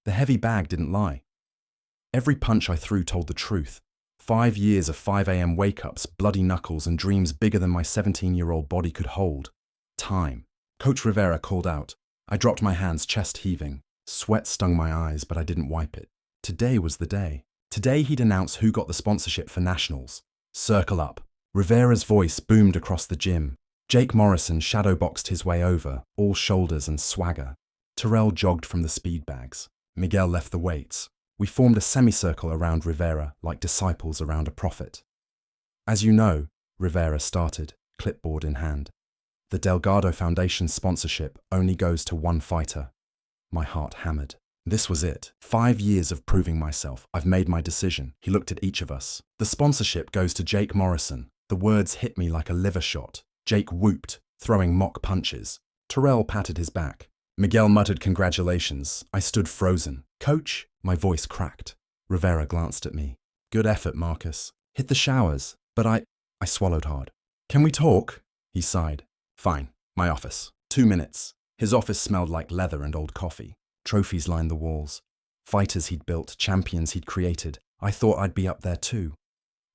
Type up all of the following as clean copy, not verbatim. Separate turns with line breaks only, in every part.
The heavy bag didn't lie. Every punch I threw told the truth. 5 years of 5 a.m. wake-ups, bloody knuckles, and dreams bigger than my 17-year-old body could hold. Time. Coach Rivera called out. I dropped my hands, chest heaving. Sweat stung my eyes, but I didn't wipe it. Today was the day. Today he'd announce who got the sponsorship for Nationals. Circle up. Rivera's voice boomed across the gym. Jake Morrison shadowboxed his way over, all shoulders and swagger. Terrell jogged from the speed bags. Miguel left the weights. We formed a semicircle around Rivera, like disciples around a prophet. As you know, Rivera started, clipboard in hand. The Delgado Foundation sponsorship only goes to one fighter. My heart hammered. This was it. 5 years of proving myself. I've made my decision. He looked at each of us. The sponsorship goes to Jake Morrison. The words hit me like a liver shot. Jake whooped, throwing mock punches. Terrell patted his back. Miguel muttered congratulations. I stood frozen. Coach? My voice cracked. Rivera glanced at me. Good effort, Marcus. Hit the showers. But I swallowed hard. Can we talk? He sighed. Fine. My office. 2 minutes. His office smelled like leather and old coffee. Trophies lined the walls. Fighters he'd built, champions he'd created. I thought I'd be up there too.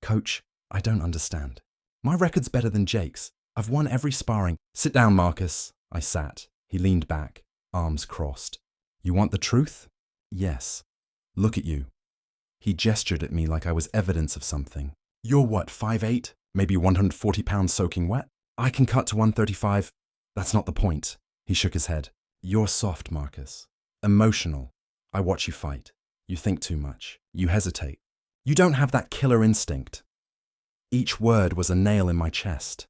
Coach, I don't understand. My record's better than Jake's. I've won every sparring. Sit down, Marcus. I sat. He leaned back, arms crossed. You want the truth? Yes. Look at you. He gestured at me like I was evidence of something. You're what, 5'8"? Maybe 140 pounds soaking wet? I can cut to 135. That's not the point. He shook his head. You're soft, Marcus. Emotional. I watch you fight. You think too much. You hesitate. You don't have that killer instinct. Each word was a nail in my chest.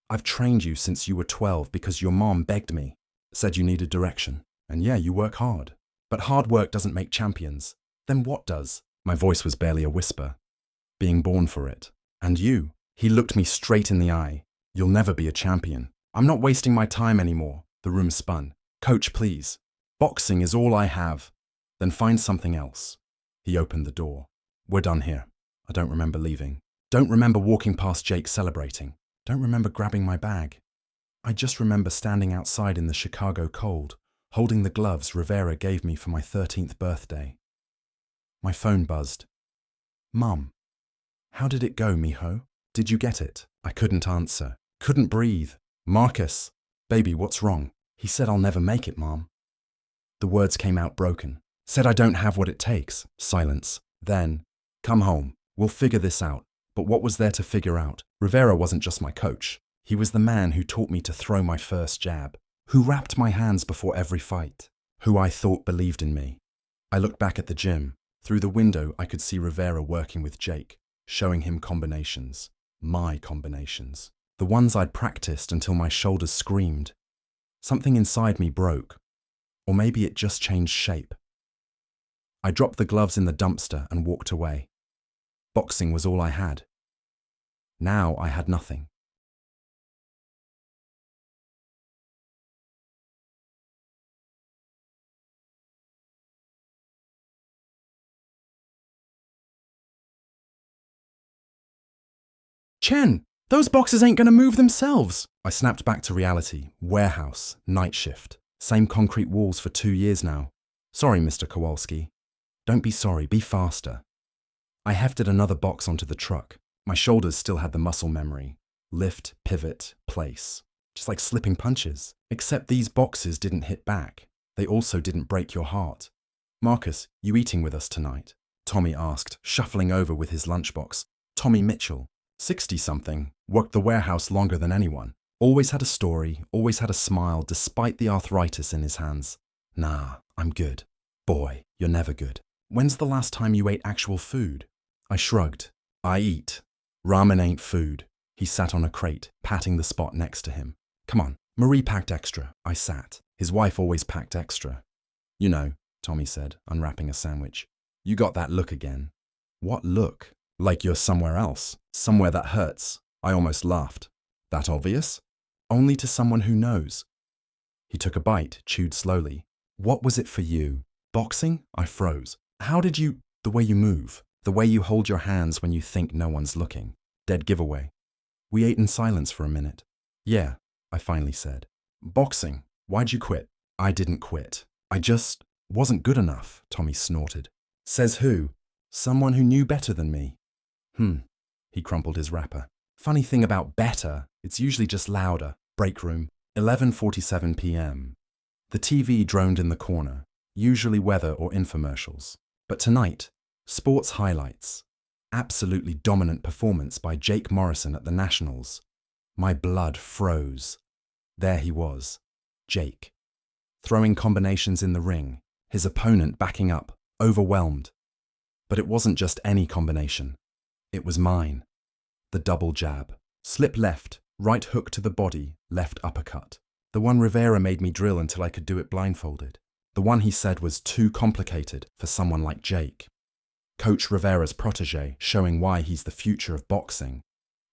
I've trained you since you were 12 because your mom begged me, said you needed direction. And yeah, you work hard. But hard work doesn't make champions. Then what does? My voice was barely a whisper. Being born for it. And you? He looked me straight in the eye. You'll never be a champion. I'm not wasting my time anymore. The room spun. Coach, please. Boxing is all I have. Then find something else. He opened the door. We're done here. I don't remember leaving. Don't remember walking past Jake celebrating. Don't remember grabbing my bag. I just remember standing outside in the Chicago cold, holding the gloves Rivera gave me for my 13th birthday. My phone buzzed. Mum. How did it go, mijo? Did you get it? I couldn't answer. Couldn't breathe. Marcus. Baby, what's wrong? He said I'll never make it, Mom. The words came out broken. Said I don't have what it takes. Silence. Then, come home. We'll figure this out. But what was there to figure out? Rivera wasn't just my coach. He was the man who taught me to throw my first jab, who wrapped my hands before every fight, who I thought believed in me. I looked back at the gym. Through the window, I could see Rivera working with Jake, showing him combinations. My combinations. The ones I'd practiced until my shoulders screamed. Something inside me broke. Or maybe it just changed shape. I dropped the gloves in the dumpster and walked away. Boxing was all I had. Now I had nothing. Chen, those boxes ain't gonna move themselves. I snapped back to reality. Warehouse, night shift. Same concrete walls for 2 years now. Sorry, Mr. Kowalski. Don't be sorry, be faster. I hefted another box onto the truck. My shoulders still had the muscle memory. Lift, pivot, place. Just like slipping punches. Except these boxes didn't hit back. They also didn't break your heart. Marcus, you eating with us tonight? Tommy asked, shuffling over with his lunchbox. Tommy Mitchell, 60-something, worked the warehouse longer than anyone. Always had a story, always had a smile despite the arthritis in his hands. Nah, I'm good. Boy, you're never good. When's the last time you ate actual food? I shrugged. I eat. Ramen ain't food. He sat on a crate, patting the spot next to him. Come on, Marie packed extra. I sat. His wife always packed extra. You know, Tommy said, unwrapping a sandwich. You got that look again. What look? Like you're somewhere else. Somewhere that hurts. I almost laughed. That obvious? Only to someone who knows. He took a bite, chewed slowly. What was it for you? Boxing? I froze. How did you... The way you move. The way you hold your hands when you think no one's looking. Dead giveaway. We ate in silence for a minute. Yeah, I finally said. Boxing. Why'd you quit? I didn't quit. I just... Wasn't good enough, Tommy snorted. Says who? Someone who knew better than me. He crumpled his wrapper. Funny thing about better, it's usually just louder. Break room, 11:47 p.m. The TV droned in the corner, usually weather or infomercials. But tonight, sports highlights. Absolutely dominant performance by Jake Morrison at the Nationals. My blood froze. There he was, Jake. Throwing combinations in the ring, his opponent backing up, overwhelmed. But it wasn't just any combination. It was mine. The double jab. Slip left, right hook to the body, left uppercut. The one Rivera made me drill until I could do it blindfolded. The one he said was too complicated for someone like Jake. Coach Rivera's protege, showing why he's the future of boxing.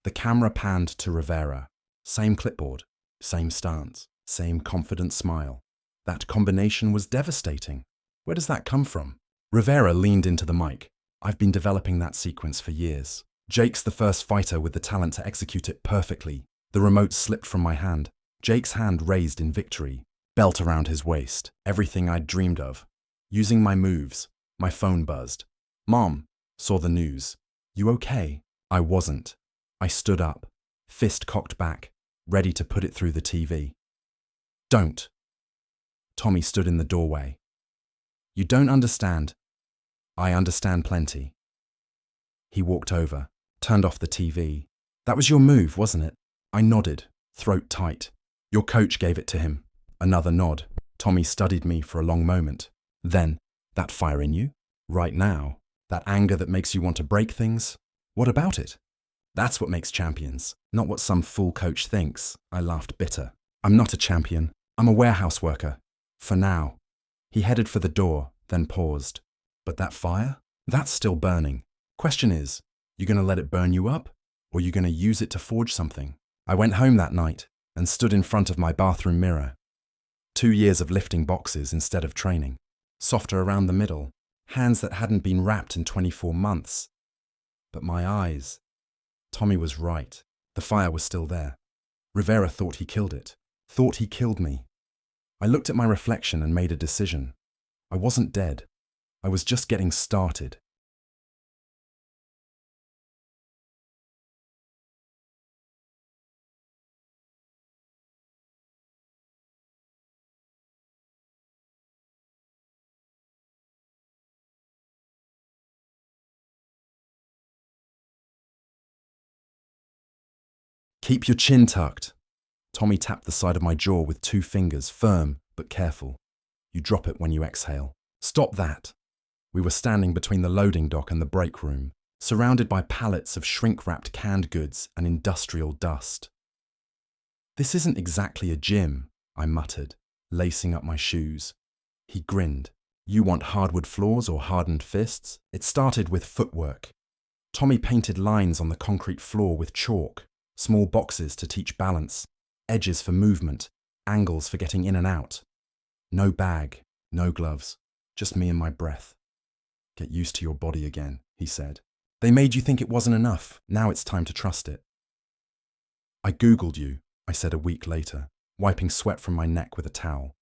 The camera panned to Rivera. Same clipboard, same stance, same confident smile. That combination was devastating. Where does that come from? Rivera leaned into the mic. I've been developing that sequence for years. Jake's the first fighter with the talent to execute it perfectly. The remote slipped from my hand. Jake's hand raised in victory. Belt around his waist. Everything I'd dreamed of. Using my moves. My phone buzzed. Mom, saw the news. You okay? I wasn't. I stood up. Fist cocked back. Ready to put it through the TV. Don't. Tommy stood in the doorway. You don't understand. I understand plenty. He walked over, turned off the TV. That was your move, wasn't it? I nodded, throat tight. Your coach gave it to him. Another nod. Tommy studied me for a long moment. Then, that fire in you? Right now? That anger that makes you want to break things? What about it? That's what makes champions, not what some fool coach thinks. I laughed bitter. I'm not a champion. I'm a warehouse worker. For now. He headed for the door, then paused. But that fire? That's still burning. Question is, you gonna let it burn you up? Or you gonna use it to forge something? I went home that night and stood in front of my bathroom mirror. 2 years of lifting boxes instead of training. Softer around the middle. Hands that hadn't been wrapped in 24 months. But my eyes. Tommy was right. The fire was still there. Rivera thought he killed it. Thought he killed me. I looked at my reflection and made a decision. I wasn't dead. I was just getting started. Keep your chin tucked. Tommy tapped the side of my jaw with 2 fingers, firm but careful. You drop it when you exhale. Stop that. We were standing between the loading dock and the break room, surrounded by pallets of shrink-wrapped canned goods and industrial dust. This isn't exactly a gym, I muttered, lacing up my shoes. He grinned. You want hardwood floors or hardened fists? It started with footwork. Tommy painted lines on the concrete floor with chalk, small boxes to teach balance, edges for movement, angles for getting in and out. No bag, no gloves, just me and my breath. Get used to your body again, he said. They made you think it wasn't enough. Now it's time to trust it. I Googled you, I said a week later, wiping sweat from my neck with a towel.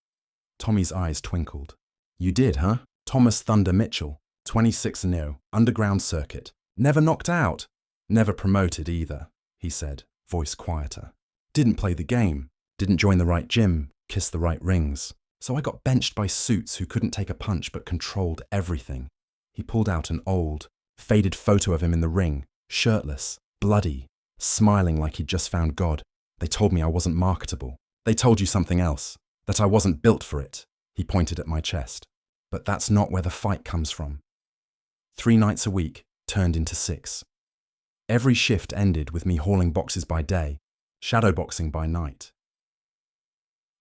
Tommy's eyes twinkled. You did, huh? Thomas Thunder Mitchell, 26-0, underground circuit. Never knocked out. Never promoted either, he said, voice quieter. Didn't play the game. Didn't join the right gym, kiss the right rings. So I got benched by suits who couldn't take a punch but controlled everything. He pulled out an old, faded photo of him in the ring, shirtless, bloody, smiling like he'd just found God. They told me I wasn't marketable. They told you something else, that I wasn't built for it. He pointed at my chest. But that's not where the fight comes from. 3 nights a week turned into 6. Every shift ended with me hauling boxes by day, shadowboxing by night.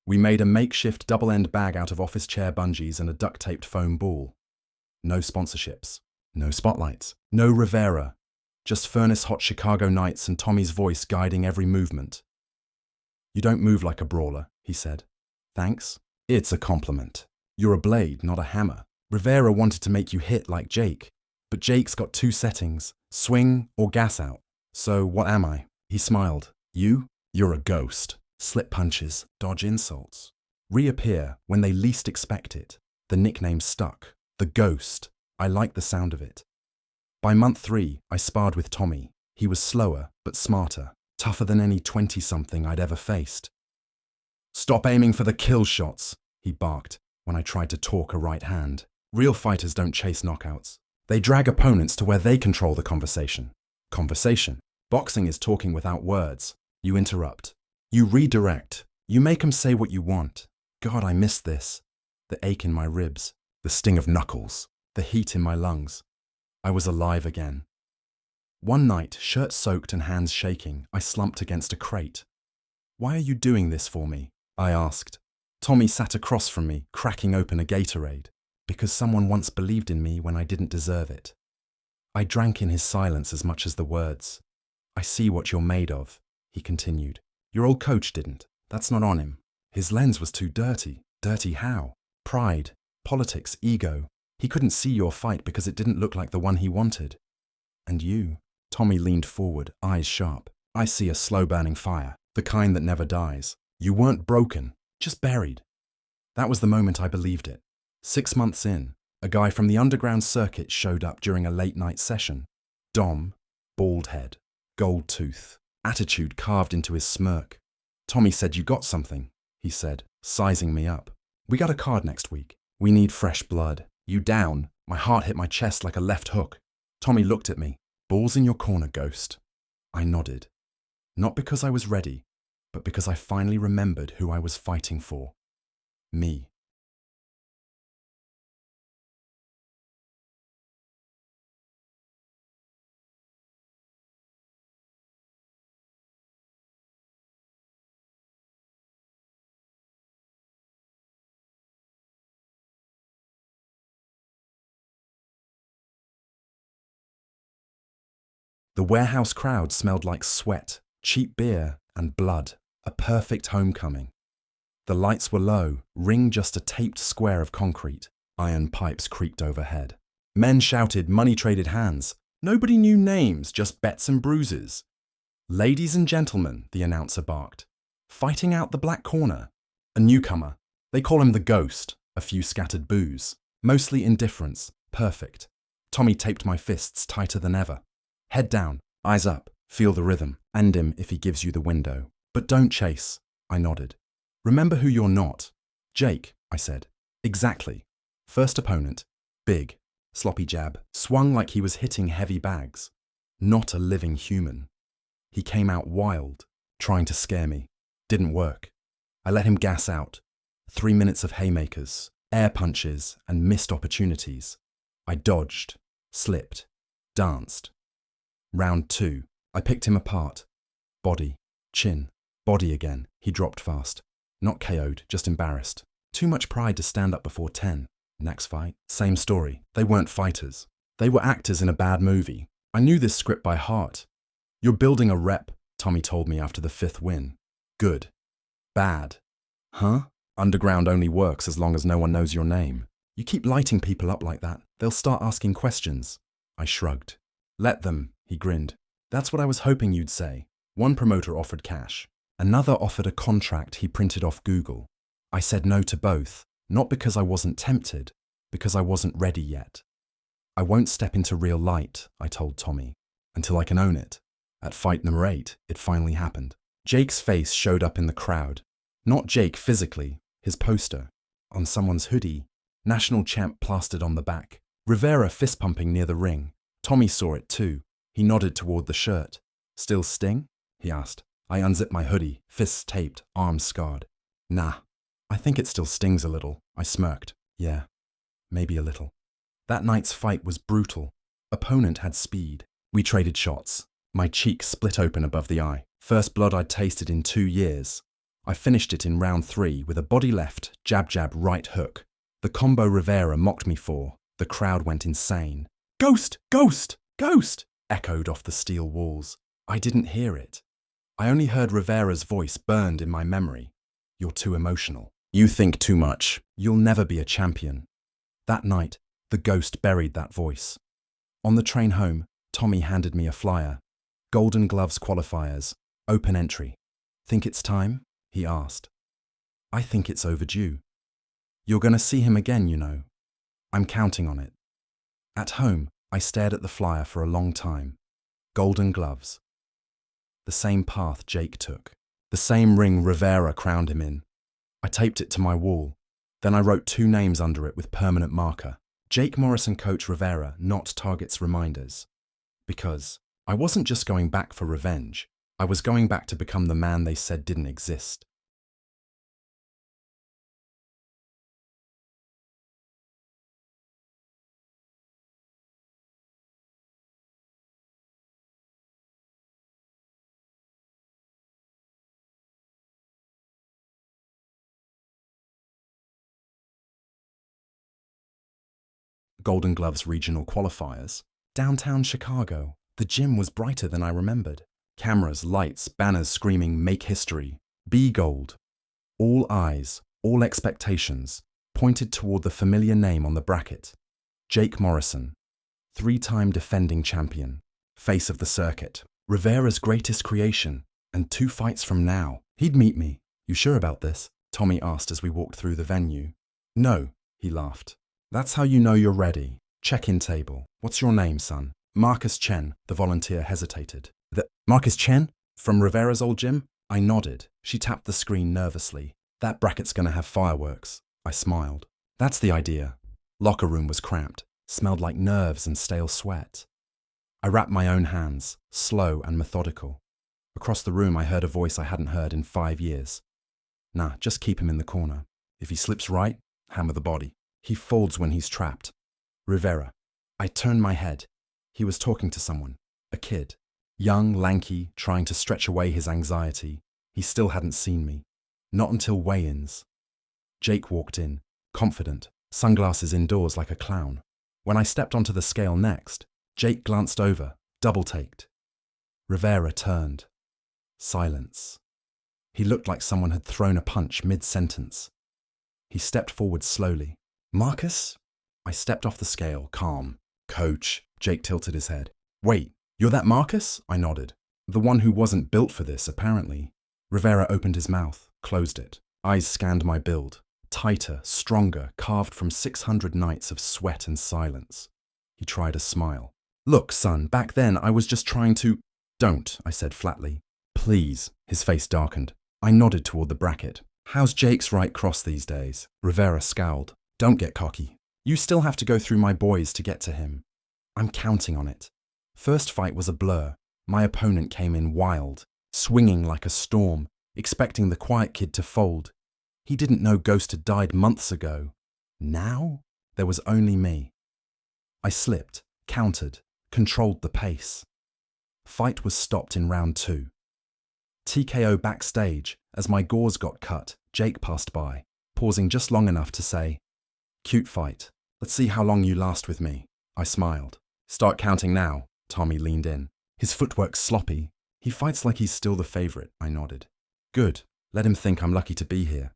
We made a makeshift double-end bag out of office chair bungees and a duct-taped foam ball. No sponsorships, no spotlights, no Rivera, just furnace-hot Chicago nights and Tommy's voice guiding every movement. You don't move like a brawler, he said. Thanks. It's a compliment. You're a blade, not a hammer. Rivera wanted to make you hit like Jake, but Jake's got 2 settings, swing or gas out. So what am I? He smiled. You're a ghost. Slip punches, dodge insults. Reappear when they least expect it. The nickname stuck. The Ghost. I liked the sound of it. By month 3, I sparred with Tommy. He was slower, but smarter, tougher than any 20-something I'd ever faced. "Stop aiming for the kill shots," he barked when I tried to torque a right hand. Real fighters don't chase knockouts. They drag opponents to where they control the conversation. Conversation. Boxing is talking without words. You interrupt. You redirect. You make 'em say what you want. God, I missed this. The ache in my ribs. The sting of knuckles. The heat in my lungs. I was alive again. One night, shirt soaked and hands shaking, I slumped against a crate. "Why are you doing this for me?" I asked. Tommy sat across from me, cracking open a Gatorade. "Because someone once believed in me when I didn't deserve it." I drank in his silence as much as the words. "I see what you're made of," he continued. "Your old coach didn't. That's not on him. His lens was too dirty. Dirty how? Pride, politics, ego. He couldn't see your fight because it didn't look like the one he wanted. And you?" Tommy leaned forward, eyes sharp. "I see a slow-burning fire, the kind that never dies. You weren't broken, just buried." That was the moment I believed it. 6 months in, a guy from the underground circuit showed up during a late-night session. Dom, bald head, gold tooth, attitude carved into his smirk. "Tommy said you got something," he said, sizing me up. "We got a card next week. We need fresh blood. You down?" My heart hit my chest like a left hook. Tommy looked at me. "Balls in your corner, Ghost." I nodded. Not because I was ready, but because I finally remembered who I was fighting for. Me. The warehouse crowd smelled like sweat, cheap beer, and blood. A perfect homecoming. The lights were low, ring just a taped square of concrete. Iron pipes creaked overhead. Men shouted, money traded hands. Nobody knew names, just bets and bruises. "Ladies and gentlemen," the announcer barked. "Fighting out the black corner. A newcomer. They call him the Ghost." A few scattered boos. Mostly indifference. Perfect. Tommy taped my fists tighter than ever. "Head down, eyes up, feel the rhythm. End him if he gives you the window. But don't chase." I nodded. "Remember who you're not." "Jake," I said. "Exactly." First opponent. Big. Sloppy jab. Swung like he was hitting heavy bags. Not a living human. He came out wild, trying to scare me. Didn't work. I let him gas out. 3 minutes of haymakers, air punches, and missed opportunities. I dodged, slipped, danced. Round 2. I picked him apart. Body, chin, body again. He dropped fast. Not KO'd, just embarrassed. Too much pride to stand up before 10. Next fight, same story. They weren't fighters. They were actors in a bad movie. I knew this script by heart. "You're building a rep," Tommy told me after the 5th win. "Good. Bad." "Huh? Underground only works as long as no one knows your name. You keep lighting people up like that, they'll start asking questions." I shrugged. "Let them," he grinned. "That's what I was hoping you'd say." One promoter offered cash. Another offered a contract he printed off Google. I said no to both, not because I wasn't tempted, because I wasn't ready yet. "I won't step into real light," I told Tommy, "until I can own it." At fight number 8, it finally happened. Jake's face showed up in the crowd. Not Jake physically, his poster. On someone's hoodie, national champ plastered on the back. Rivera fist-pumping near the ring. Tommy saw it too. He nodded toward the shirt. "Still sting?" he asked. I unzipped my hoodie, fists taped, arms scarred. "Nah, I think it still stings a little." I smirked. "Yeah, maybe a little." That night's fight was brutal. Opponent had speed. We traded shots. My cheek split open above the eye. First blood I'd tasted in 2 years. I finished it in round 3 with a body left, jab jab right hook. The combo Rivera mocked me for. The crowd went insane. "Ghost! Ghost! Ghost!" echoed off the steel walls. I didn't hear it. I only heard Rivera's voice burned in my memory. "You're too emotional. You think too much. You'll never be a champion." That night, the Ghost buried that voice. On the train home, Tommy handed me a flyer. Golden Gloves qualifiers. Open entry. "Think it's time?" he asked. "I think it's overdue." You're gonna see him again, you know. I'm counting on it. At home, I stared at the flyer for a long time. Golden gloves. The same path Jake took. The same ring Rivera crowned him in. I taped it to my wall. Then I wrote 2 names under it with permanent marker. Jake Morris and Coach Rivera, not targets reminders. Because I wasn't just going back for revenge. I was going back to become the man they said didn't exist. Golden Gloves regional qualifiers. Downtown Chicago. The gym was brighter than I remembered. Cameras, lights, banners screaming, "Make history." Be gold. All eyes, all expectations, pointed toward the familiar name on the bracket. Jake Morrison. 3-time defending champion. Face of the circuit. Rivera's greatest creation. And 2 fights from now, he'd meet me. You sure about this? Tommy asked as we walked through the venue. No, he laughed. That's how you know you're ready. Check-in table. What's your name, son? Marcus Chen, the volunteer hesitated. Marcus Chen? From Rivera's old gym? I nodded. She tapped the screen nervously. That bracket's gonna have fireworks. I smiled. That's the idea. Locker room was cramped, smelled like nerves and stale sweat. I wrapped my own hands, slow and methodical. Across the room I heard a voice I hadn't heard in 5 years. Nah, just keep him in the corner. If he slips right, hammer the body. He folds when he's trapped. Rivera. I turned my head. He was talking to someone. A kid. Young, lanky, trying to stretch away his anxiety. He still hadn't seen me. Not until weigh-ins. Jake walked in, confident, sunglasses indoors like a clown. When I stepped onto the scale next, Jake glanced over, double-taked. Rivera turned. Silence. He looked like someone had thrown a punch mid-sentence. He stepped forward slowly. Marcus? I stepped off the scale, calm. Coach, Jake tilted his head. Wait, you're that Marcus? I nodded. The one who wasn't built for this, apparently. Rivera opened his mouth, closed it. Eyes scanned my build. Tighter, stronger, carved from 600 nights of sweat and silence. He tried a smile. Look, son, back then I was just trying to… Don't, I said flatly. Please. His face darkened. I nodded toward the bracket. How's Jake's right cross these days? Rivera scowled. Don't get cocky. You still have to go through my boys to get to him. I'm counting on it. First fight was a blur. My opponent came in wild, swinging like a storm, expecting the quiet kid to fold. He didn't know Ghost had died months ago. Now, there was only me. I slipped, countered, controlled the pace. Fight was stopped in round 2. TKO backstage. As my gauze got cut, Jake passed by, pausing just long enough to say, "Cute fight. Let's see how long you last with me." I smiled. "Start counting now." Tommy leaned in. His footwork's sloppy. He fights like he's still the favorite, I nodded. Good. Let him think I'm lucky to be here.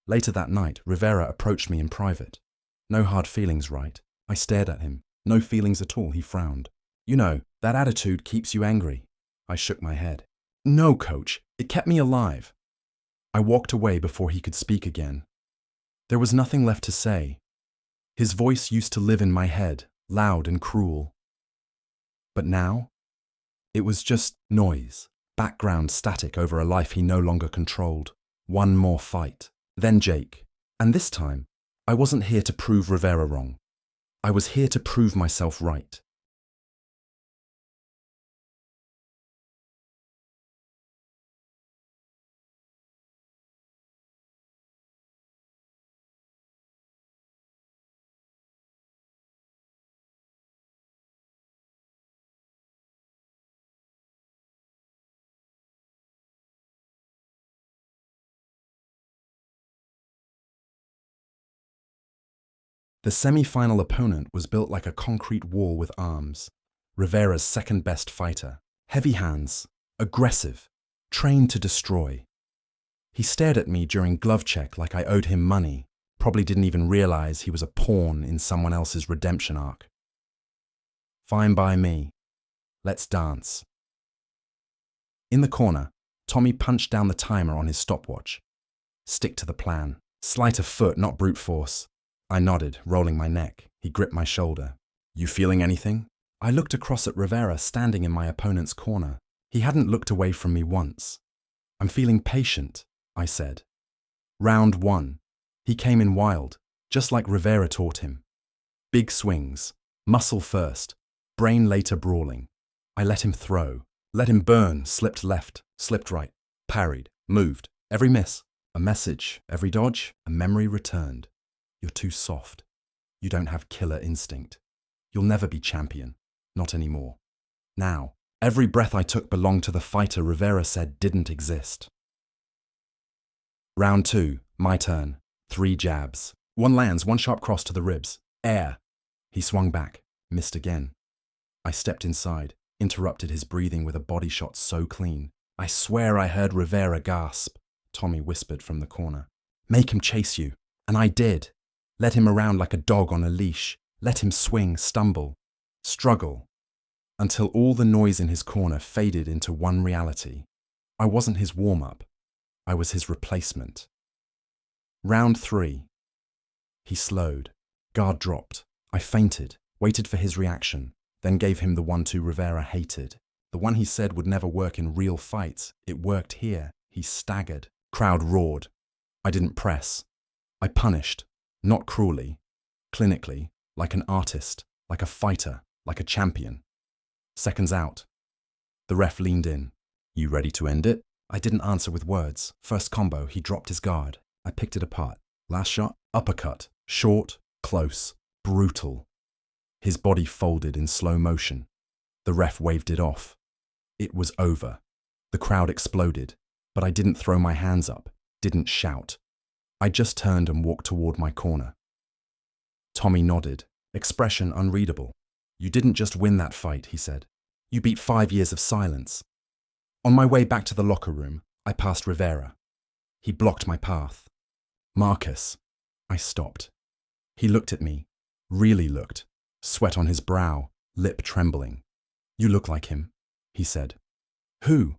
Later that night, Rivera approached me in private. No hard feelings, right? I stared at him. No feelings at all, he frowned. You know, that attitude keeps you angry. I shook my head. No, coach. It kept me alive. I walked away before he could speak again. There was nothing left to say. His voice used to live in my head, loud and cruel. But now, it was just noise, background static over a life he no longer controlled. One more fight. Then Jake. And this time, I wasn't here to prove Rivera wrong. I was here to prove myself right. The semi-final opponent was built like a concrete wall with arms. Rivera's second-best fighter. Heavy hands, aggressive, trained to destroy. He stared at me during glove check like I owed him money, probably didn't even realize he was a pawn in someone else's redemption arc. Fine by me. Let's dance. In the corner, Tommy punched down the timer on his stopwatch. Stick to the plan. Sleight of foot, not brute force. I nodded, rolling my neck. He gripped my shoulder. You feeling anything? I looked across at Rivera standing in my opponent's corner. He hadn't looked away from me once. I'm feeling patient, I said. Round 1. He came in wild, just like Rivera taught him. Big swings, muscle first, brain later brawling. I let him throw, let him burn, slipped left, slipped right, parried, moved. Every miss, a message. Every dodge, a memory returned. You're too soft. You don't have killer instinct. You'll never be champion. Not anymore. Now, every breath I took belonged to the fighter Rivera said didn't exist. Round 2, my turn. 3 jabs. One lands, one sharp cross to the ribs. Air. He swung back, missed again. I stepped inside, interrupted his breathing with a body shot so clean. I swear I heard Rivera gasp. Tommy whispered from the corner. Make him chase you. And I did. Led him around like a dog on a leash. Let him swing, stumble, struggle, until all the noise in his corner faded into one reality. I wasn't his warm-up. I was his replacement. Round 3. He slowed. Guard dropped. I fainted, waited for his reaction, then gave him the 1-2 Rivera hated. The one he said would never work in real fights. It worked here. He staggered. Crowd roared. I didn't press. I punished, not cruelly, clinically, like an artist, like a fighter, like a champion. Seconds out. The ref leaned in. You ready to end it? I didn't answer with words. First combo, he dropped his guard. I picked it apart. Last shot, uppercut. Short, close, brutal. His body folded in slow motion. The ref waved it off. It was over. The crowd exploded, but I didn't throw my hands up, didn't shout. I just turned and walked toward my corner. Tommy nodded, expression unreadable. You didn't just win that fight, he said. You beat 5 years of silence. On my way back to the locker room, I passed Rivera. He blocked my path. Marcus. I stopped. He looked at me, really looked, sweat on his brow, lip trembling. You look like him, he said. Who?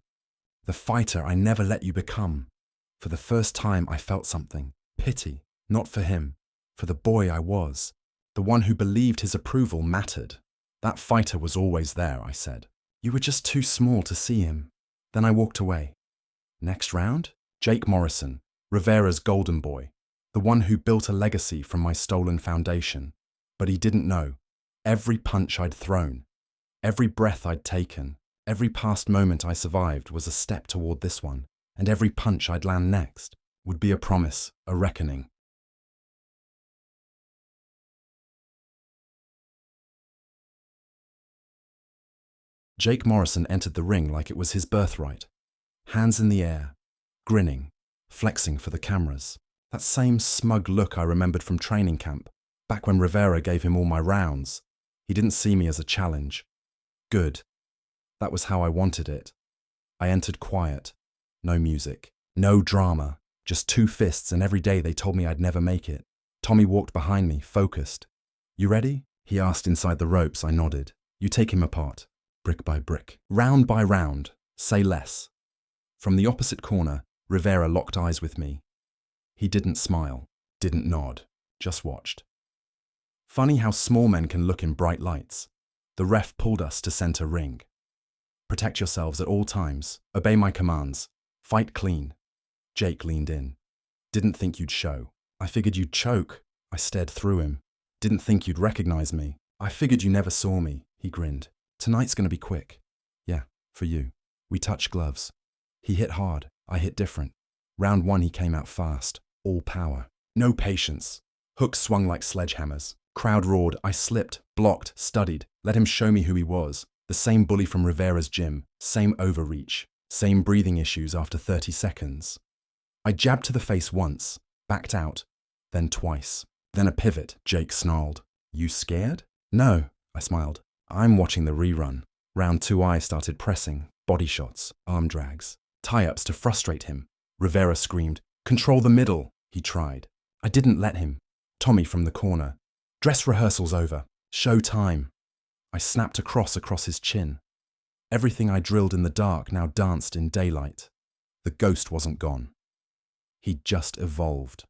The fighter I never let you become. For the first time I felt something, pity, not for him, for the boy I was, the one who believed his approval mattered. That fighter was always there, I said. You were just too small to see him. Then I walked away. Next round? Jake Morrison, Rivera's golden boy, the one who built a legacy from my stolen foundation. But he didn't know. Every punch I'd thrown, every breath I'd taken, every past moment I survived was a step toward this one, and every punch I'd land next would be a promise, a reckoning. Jake Morrison entered the ring like it was his birthright. Hands in the air, grinning, flexing for the cameras. That same smug look I remembered from training camp, back when Rivera gave him all my rounds. He didn't see me as a challenge. Good. That was how I wanted it. I entered quiet. No music. No drama. Just 2 fists, and every day they told me I'd never make it. Tommy walked behind me, focused. You ready? He asked inside the ropes. I nodded. You take him apart. Brick by brick. Round by round. Say less. From the opposite corner, Rivera locked eyes with me. He didn't smile, didn't nod, just watched. Funny how small men can look in bright lights. The ref pulled us to center ring. Protect yourselves at all times. Obey my commands. Fight clean. Jake leaned in. Didn't think you'd show. I figured you'd choke. I stared through him. Didn't think you'd recognize me. I figured you never saw me. He grinned. Tonight's gonna be quick. Yeah, for you. We touched gloves. He hit hard. I hit different. Round 1 he came out fast. All power. No patience. Hooks swung like sledgehammers. Crowd roared. I slipped, blocked, studied. Let him show me who he was. The same bully from Rivera's gym. Same overreach. Same breathing issues after 30 seconds. I jabbed to the face once. Backed out. Then twice. Then a pivot. Jake snarled. You scared? No, I smiled. I'm watching the rerun. Round 2 I started pressing. Body shots. Arm drags. Tie-ups to frustrate him. Rivera screamed. Control the middle. He tried. I didn't let him. Tommy from the corner. Dress rehearsal's over. Show time. I snapped a cross across his chin. Everything I drilled in the dark now danced in daylight. The ghost wasn't gone. He'd just evolved.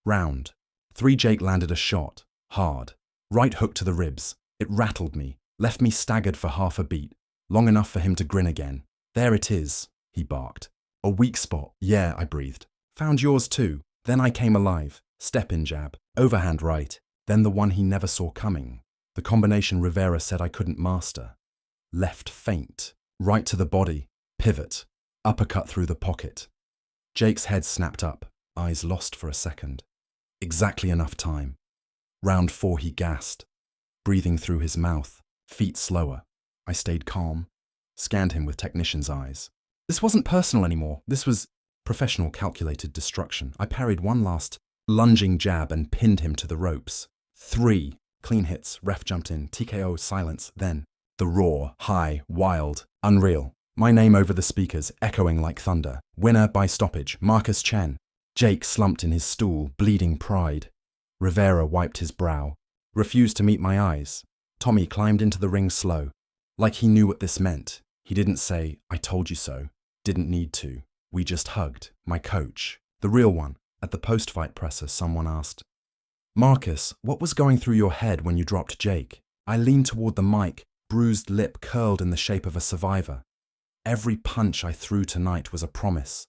Round 3, Jake landed a shot, hard. Right hook to the ribs. It rattled me, left me staggered for half a beat, long enough for him to grin again. There it is, he barked. A weak spot. Yeah, I breathed. Found yours too. Then I came alive. Step in jab. Overhand right. Then the one he never saw coming. The combination Rivera said I couldn't master. Left feint. Right to the body. Pivot. Uppercut through the pocket. Jake's head snapped up, eyes lost for a second. Exactly enough time. Round 4 he gasped, breathing through his mouth, feet slower. I stayed calm, scanned him with technician's eyes. This wasn't personal anymore. This was professional calculated destruction. I parried one last lunging jab and pinned him to the ropes. 3 clean hits, ref jumped in, TKO, silence, then the roar, high, wild, unreal. My name over the speakers, echoing like thunder. Winner by stoppage, Marcus Chen. Jake slumped in his stool, bleeding pride. Rivera wiped his brow, refused to meet my eyes. Tommy climbed into the ring slow, like he knew what this meant. He didn't say, I told you so. Didn't need to. We just hugged. My coach, the real one. At the post-fight presser, someone asked, Marcus, what was going through your head when you dropped Jake? I leaned toward the mic, bruised lip curled in the shape of a survivor. Every punch I threw tonight was a promise.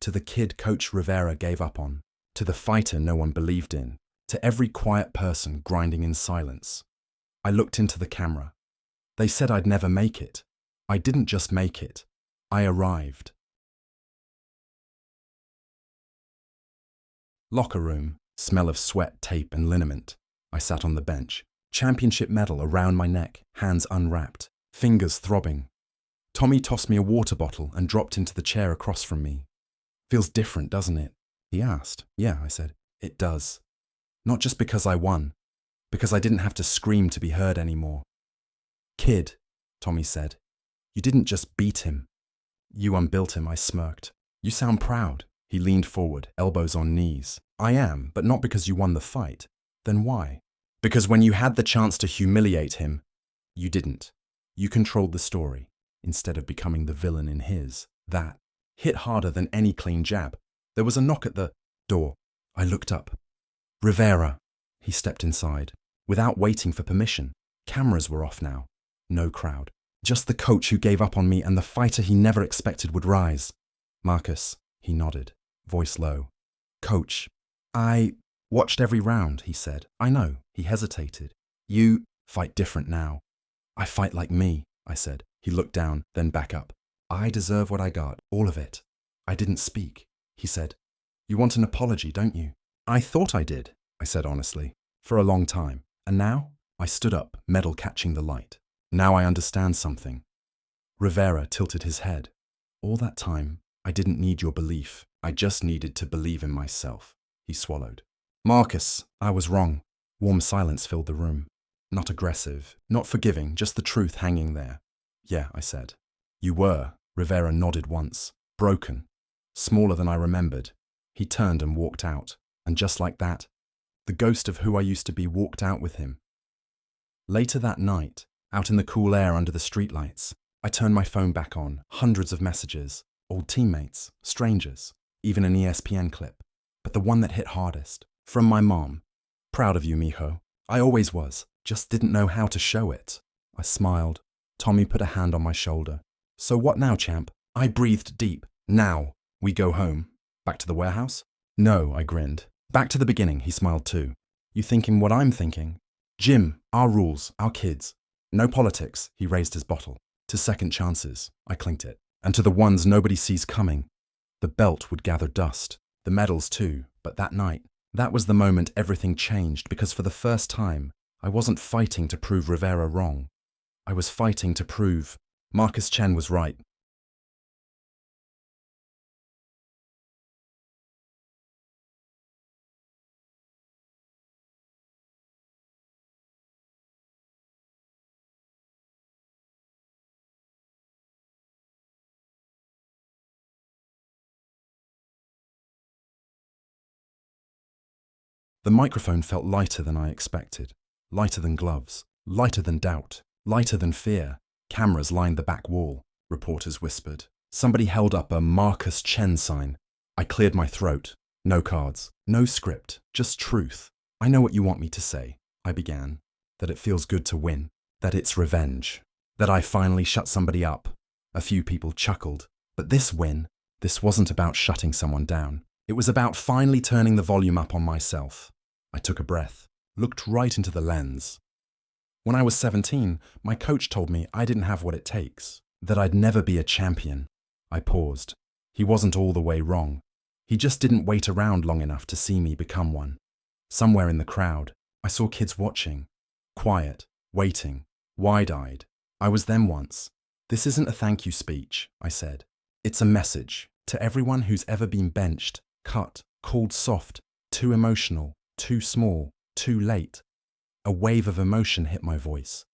To the kid Coach Rivera gave up on. To the fighter no one believed in. To every quiet person grinding in silence. I looked into the camera. They said I'd never make it. I didn't just make it. I arrived. Locker room, smell of sweat, tape and liniment. I sat on the bench. Championship medal around my neck, hands unwrapped, fingers throbbing. Tommy tossed me a water bottle and dropped into the chair across from me. Feels different, doesn't it? He asked. Yeah, I said. It does. Not just because I won, because I didn't have to scream to be heard anymore. Kid, Tommy said, you didn't just beat him. You unbuilt him, I smirked. You sound proud. He leaned forward, elbows on knees. I am, but not because you won the fight. Then why? Because when you had the chance to humiliate him, you didn't. You controlled the story, instead of becoming the villain in his. That hit harder than any clean jab. There was a knock at the door. I looked up. Rivera. He stepped inside, without waiting for permission. Cameras were off now. No crowd. Just the coach who gave up on me and the fighter he never expected would rise. Marcus. He nodded, voice low. Coach. I watched every round, he said. I know. He hesitated. You fight different now. I fight like me, I said. He looked down, then back up. I deserve what I got, all of it. I didn't speak. He said, you want an apology, don't you? I thought I did, I said honestly, for a long time. And now? I stood up, medal catching the light. Now I understand something. Rivera tilted his head. All that time, I didn't need your belief. I just needed to believe in myself. He swallowed. Marcus, I was wrong. Warm silence filled the room. Not aggressive, not forgiving, just the truth hanging there. Yeah, I said. You were. Rivera nodded once. Broken. Smaller than I remembered. He turned and walked out. And just like that, the ghost of who I used to be walked out with him. Later that night, out in the cool air under the streetlights, I turned my phone back on. Hundreds of messages. Old teammates, strangers, even an ESPN clip. But the one that hit hardest. From my mom. Proud of you, mijo. I always was. Just didn't know how to show it. I smiled. Tommy put a hand on my shoulder. So what now, champ? I breathed deep. Now, we go home. Back to the warehouse? No, I grinned. Back to the beginning, he smiled too. You thinking what I'm thinking? Gym, our rules, our kids. No politics, he raised his bottle. To second chances, I clinked it. And to the ones nobody sees coming. The belt would gather dust. The medals too. But that night, that was the moment everything changed because for the first time, I wasn't fighting to prove Rivera wrong. I was fighting to prove Marcus Chen was right. The microphone felt lighter than I expected. Lighter than gloves. Lighter than doubt. Lighter than fear. Cameras lined the back wall. Reporters whispered. Somebody held up a Marcus Chen sign. I cleared my throat. No cards, no script, just truth. I know what you want me to say, I began. That it feels good to win. That it's revenge. That I finally shut somebody up. A few people chuckled. But this win, this wasn't about shutting someone down. It was about finally turning the volume up on myself. I took a breath, looked right into the lens. When I was 17, my coach told me I didn't have what it takes, that I'd never be a champion. I paused. He wasn't all the way wrong. He just didn't wait around long enough to see me become one. Somewhere in the crowd, I saw kids watching. Quiet, waiting, wide-eyed. I was them once. This isn't a thank you speech, I said. It's a message to everyone who's ever been benched, cut, called soft, too emotional, too small, too late. A wave of emotion hit my voice.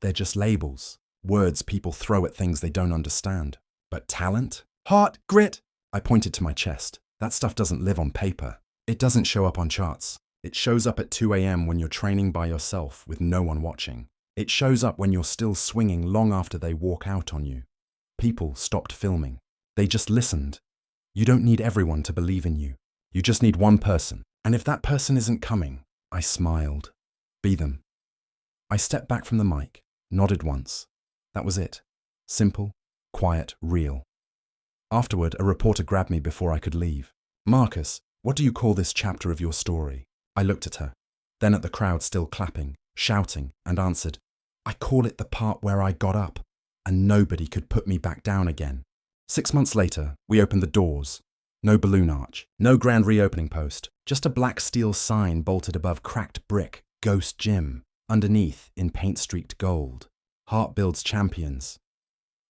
They're just labels, words people throw at things they don't understand. But talent? Heart, grit? I pointed to my chest. That stuff doesn't live on paper. It doesn't show up on charts. It shows up at 2 a.m. when you're training by yourself with no one watching. It shows up when you're still swinging long after they walk out on you. People stopped filming. They just listened. You don't need everyone to believe in you. You just need one person. And if that person isn't coming, I smiled. Be them. I stepped back from the mic, nodded once. That was it. Simple, quiet, real. Afterward, a reporter grabbed me before I could leave. Marcus, what do you call this chapter of your story? I looked at her, then at the crowd still clapping, shouting, and answered, I call it the part where I got up, and nobody could put me back down again. 6 months later, we opened the doors. No balloon arch, no grand reopening post, just a black steel sign bolted above cracked brick, Ghost Gym, underneath in paint-streaked gold. Heart builds champions.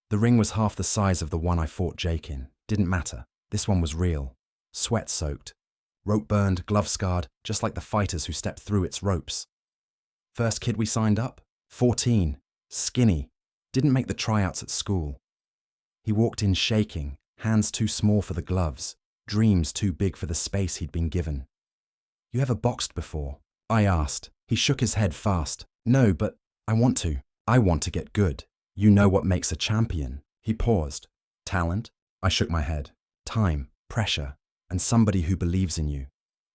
The ring was half the size of the one I fought Jake in. Didn't matter. This one was real. Sweat-soaked. Rope burned, glove scarred, just like the fighters who stepped through its ropes. First kid we signed up? 14. Skinny. Didn't make the tryouts at school. He walked in shaking, hands too small for the gloves, dreams too big for the space he'd been given. You ever boxed before? I asked. He shook his head fast. No, but I want to. I want to get good. You know what makes a champion. He paused. Talent? I shook my head. Time, pressure, and somebody who believes in you.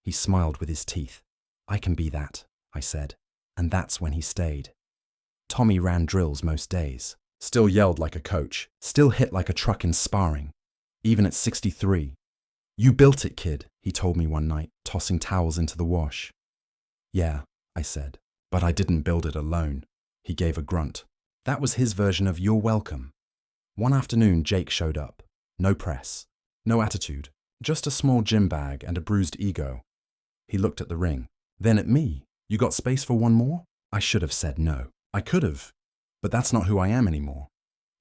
He smiled with his teeth. I can be that, I said. And that's when he stayed. Tommy ran drills most days. Still yelled like a coach. Still hit like a truck in sparring. Even at 63. You built it, kid, he told me one night, tossing towels into the wash. Yeah, I said, but I didn't build it alone. He gave a grunt. That was his version of you're welcome. One afternoon, Jake showed up. No press. No attitude. Just a small gym bag and a bruised ego. He looked at the ring. Then at me. You got space for one more? I should have said no. I could have. But that's not who I am anymore.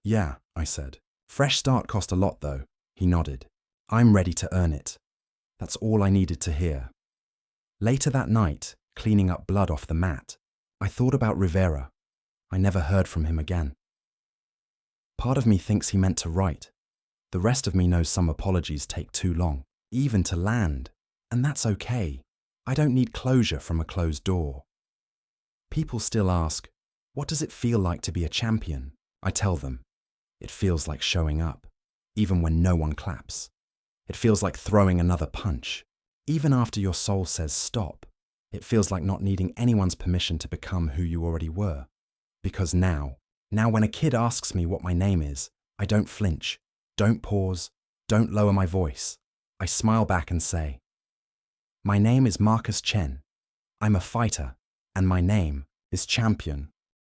Yeah, I said. Fresh start cost a lot, though. He nodded. I'm ready to earn it. That's all I needed to hear. Later that night, cleaning up blood off the mat, I thought about Rivera. I never heard from him again. Part of me thinks he meant to write. The rest of me knows some apologies take too long, even to land. And that's okay. I don't need closure from a closed door. People still ask, what does it feel like to be a champion? I tell them, it feels like showing up, even when no one claps. It feels like throwing another punch. Even after your soul says stop, it feels like not needing anyone's permission to become who you already were. Because now when a kid asks me what my name is, I don't flinch, don't pause, don't lower my voice. I smile back and say, my name is Marcus Chen. I'm a fighter, and my name is Champion.